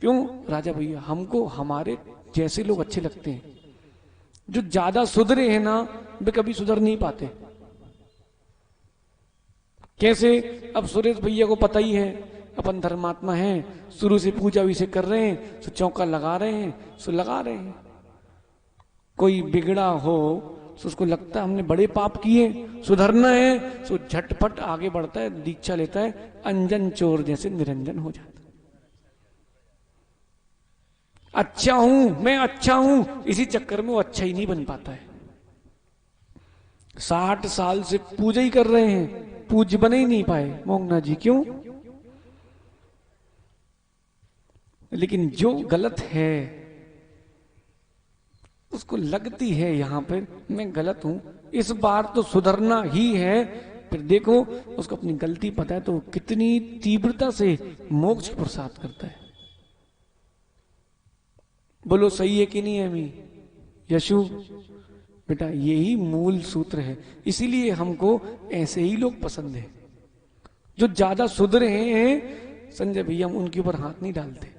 क्यों राजा भैया? हमको हमारे जैसे लोग अच्छे लगते हैं। जो ज्यादा सुधरे हैं ना, वे कभी सुधर नहीं पाते। कैसे? अब सुरेश भैया को पता ही है, अपन धर्मात्मा हैं, शुरू से पूजा भी से कर रहे हैं, सो चौका लगा रहे हैं, सो लगा रहे हैं। कोई बिगड़ा हो तो उसको लगता है हमने बड़े पाप किए, सुधरना है, सो झटपट आगे बढ़ता है, दीक्षा लेता है, अंजन चोर जैसे निरंजन हो जाता है। अच्छा हूं मैं, अच्छा हूं, इसी चक्कर में वो अच्छा ही नहीं बन पाता है। 60 साल से पूजा ही कर रहे हैं, पूज्य बने ही नहीं पाए मोंगना जी। क्यों? लेकिन जो गलत है उसको लगती है यहां पर मैं गलत हूं, इस बार तो सुधरना ही है। फिर देखो उसको अपनी गलती पता है तो कितनी तीव्रता से मोक्ष प्रसाद करता है। बोलो सही है कि नहीं है? मी यशु बेटा यही मूल सूत्र है, इसीलिए हमको ऐसे ही लोग पसंद हैं। जो ज्यादा सुधरे हैं संजय भैया, हम उनके ऊपर हाथ नहीं डालते।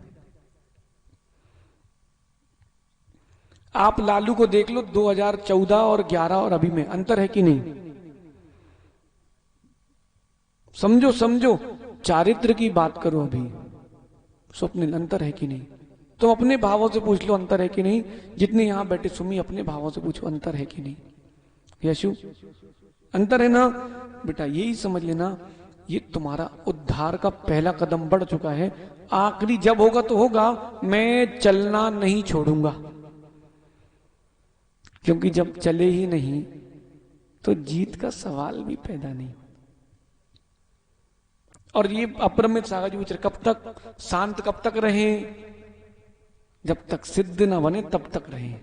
आप लालू को देख लो, 2014 और 11 और अभी में अंतर है कि नहीं? समझो समझो, चारित्र की बात करो। अभी स्वप्निल अंतर है कि नहीं? तुम अपने भावों से पूछ लो अंतर है कि नहीं। जितने यहां बैठे सुमी अपने भावों से पूछो अंतर है कि नहीं। यशु अंतर है ना? बेटा यही समझ लेना, ये तुम्हारा उद्धार का पहला कदम बढ़ चुका है। आखिरी जब होगा तो होगा, मैं चलना नहीं छोड़ूंगा, क्योंकि जब चले ही नहीं तो जीत का सवाल भी पैदा नहीं। और ये अपरमित सागर जी विचार, कब तक शांत, कब तक रहें? जब तक सिद्ध ना बने तब तक रहें।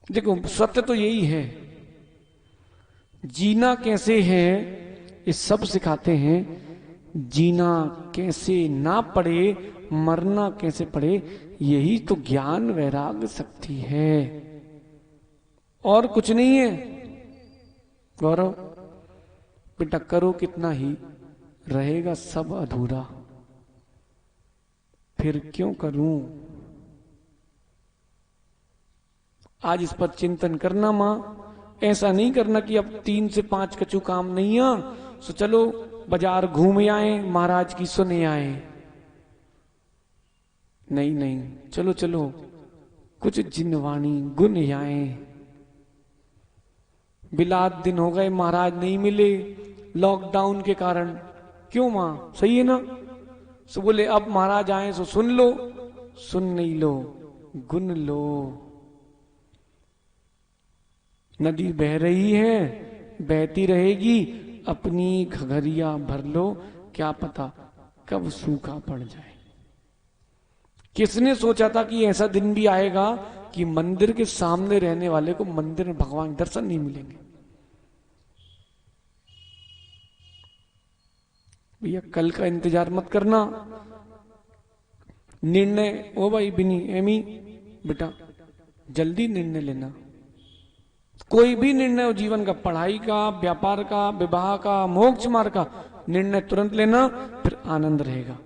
देखो सत्य तो यही है, जीना कैसे है ये सब सिखाते हैं। जीना कैसे ना पड़े, मरना कैसे पड़े, यही तो ज्ञान वैराग्य शक्ति है, और कुछ नहीं है। गौरव बेटा करो कितना ही, रहेगा सब अधूरा, फिर क्यों करूं। आज इस पर चिंतन करना मां, ऐसा नहीं करना कि अब 3 से 5 कछु काम नहीं है तो चलो बाजार घूम आए, महाराज की सुने आए। नहीं नहीं, चलो चलो कुछ जिनवाणी गुन आए। बिलात दिन हो गए, महाराज नहीं मिले लॉकडाउन के कारण। क्यों मां, सही है ना। सो बोले अब महाराज आए सो सुन लो, सुन नहीं लो गुन लो। नदी बह रही है, बहती रहेगी, अपनी घघरिया भर लो, क्या पता कब सूखा पड़ जाए। किसने सोचा था कि ऐसा दिन भी आएगा कि मंदिर के सामने रहने वाले को मंदिर में भगवान दर्शन नहीं मिलेंगे। भैया कल का इंतजार मत करना, निर्णय ओ भाई बिनी एमी बेटा जल्दी निर्णय लेना। कोई भी निर्णय हो जीवन का, पढ़ाई का, व्यापार का, विवाह का, मोक्ष मार्ग का, निर्णय तुरंत लेना, फिर आनंद रहेगा।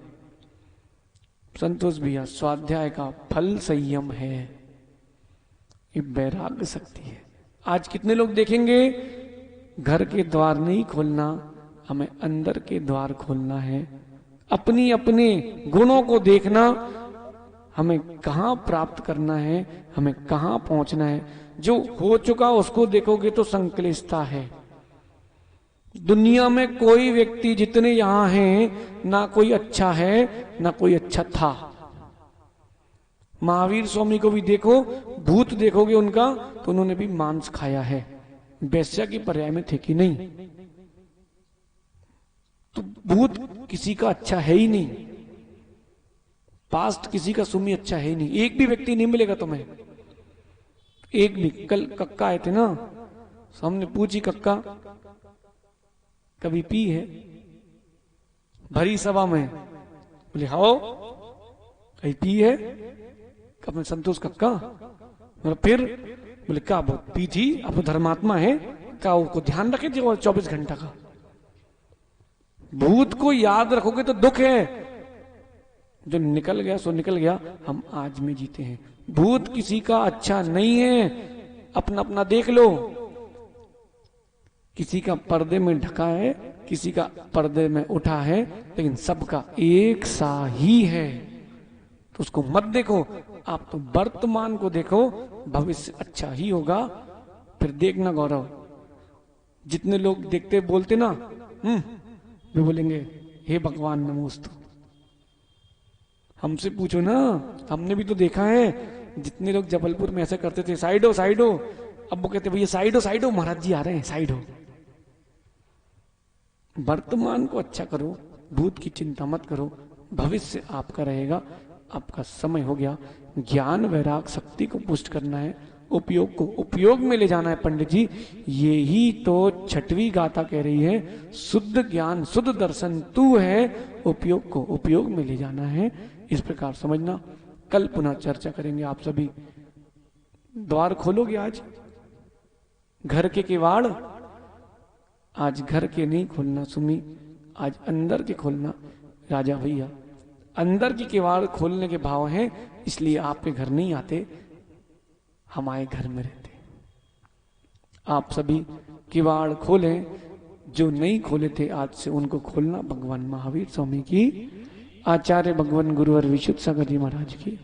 संतोष भैया स्वाध्याय का फल संयम है, ये वैराग्य शक्ति है। आज कितने लोग देखेंगे, घर के द्वार नहीं खोलना, हमें अंदर के द्वार खोलना है। अपनी अपने गुणों को देखना, हमें कहां प्राप्त करना है, हमें कहां पहुंचना है। जो हो चुका उसको देखोगे तो संक्लिष्टता है। दुनिया में कोई व्यक्ति जितने यहां हैं, ना कोई अच्छा है ना कोई अच्छा था। महावीर स्वामी को भी देखो, भूत देखोगे उनका तो उन्होंने भी मांस खाया है। वैश्या की पर्याय में थे कि नहीं। तो भूत किसी का अच्छा है ही नहीं, पास्ट किसी का सुमी अच्छा है ही नहीं। एक भी व्यक्ति नहीं मिलेगा तुम्हें, एक भी। कल कक्का आए थे ना, हमने पूछी कक्का कभी पी है, भरी सभा में, बोले हाओ कहीं पी है। कब संतोष कक्का, फिर बोले क्या बहुत पी थी, अब तो धर्मात्मा है, क्या उसको ध्यान रखे थे 24 घंटा का। भूत को याद रखोगे तो दुख है, जो निकल गया सो निकल गया, हम आज में जीते हैं। भूत किसी का अच्छा नहीं है, अपना अपना देख लो। किसी का पर्दे में ढका है, किसी का पर्दे में उठा है, लेकिन सबका एक सा ही है। तो उसको मत देखो, आप तो वर्तमान को देखो, भविष्य अच्छा ही होगा। फिर देखना गौरव, जितने लोग देखते बोलते ना, वे बोलेंगे हे भगवान नमोस्तु। हमसे पूछो ना, हमने भी तो देखा है। जितने लोग जबलपुर में ऐसे करते थे, साइड हो साइड हो, अब वो कहते भैया साइड हो महाराज जी आ रहे हैं, साइड हो। वर्तमान को अच्छा करो, भूत की चिंता मत करो, भविष्य आपका रहेगा। आपका समय हो गया, ज्ञान वैराग शक्ति को पुष्ट करना है, उपयोग को उपयोग में ले जाना है। पंडित जी ये ही तो 6वीं गाथा कह रही है, शुद्ध ज्ञान शुद्ध दर्शन तू है, उपयोग को उपयोग में ले जाना है। इस प्रकार समझना। कल पुनः चर्चा करेंगे। आप सभी द्वार खोलोगे आज, घर के किवाड़ आज घर के नहीं खोलना सुमी, आज अंदर के खोलना। राजा भैया अंदर की किवाड़ खोलने के भाव हैं, इसलिए आपके घर नहीं आते, हमारे घर में रहते। आप सभी किवाड़ खोलें, जो नहीं खोले थे आज से उनको खोलना। भगवान महावीर स्वामी की, आचार्य भगवान गुरुवर विशुद्ध सागर जी महाराज की।